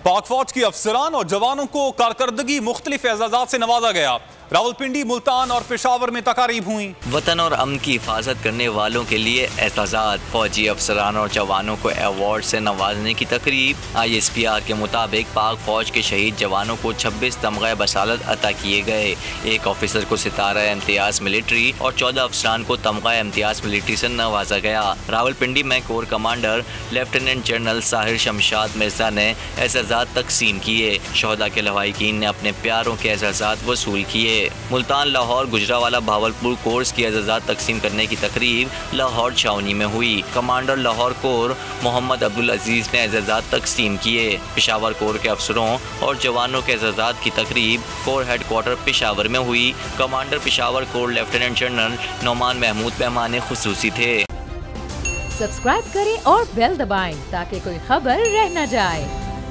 पाक फौज की अफसरान और जवानों को कारकर्दगी मुख्तलिफ एजाज़ात से नवाजा गया। रावलपिंडी, मुल्तान और पेशावर में तकारीब हुई। वतन और अमन की हिफाजत करने वालों के लिए एजाज़ात, फौजी अफसरान और जवानों को अवार्ड से नवाजने की तकरीब। ISPR के मुताबिक पाक फौज के शहीद जवानों को 26 तमग़े बसालत अता किए गए। एक ऑफिसर को सितारा इम्तियाज मिलिट्री और 14 अफसरान को तमग़ा इम्तियाज मिलिट्री से नवाजा गया। रावलपिंडी में core commander lieutenant general Sahir Shamshad Mirza ने एजाज़ात तकसीम किए। शोहदा के लवाहिकीन ने अपने प्यारों के एजाज़ात वसूल किए। मुल्तान, लाहौर, गुजरावाला, भावलपुर कोर्स की एजाज़ात तकसीम करने की तकरीब लाहौर छावनी में हुई। कमांडर लाहौर कोर मोहम्मद अब्दुल अजीज़ ने एजाज़ात तकसीम किए। पेशावर कोर के अफसरों और जवानों के एजाज़ात की तकरीब कोर हेडक्वार्टर पेशावर में हुई। Commander Peshawar corps lieutenant general Nauman Mahmood मेहमान खुसूसी थे। सब्सक्राइब करें और बेल दबाएं ताकि कोई खबर रह न जाए।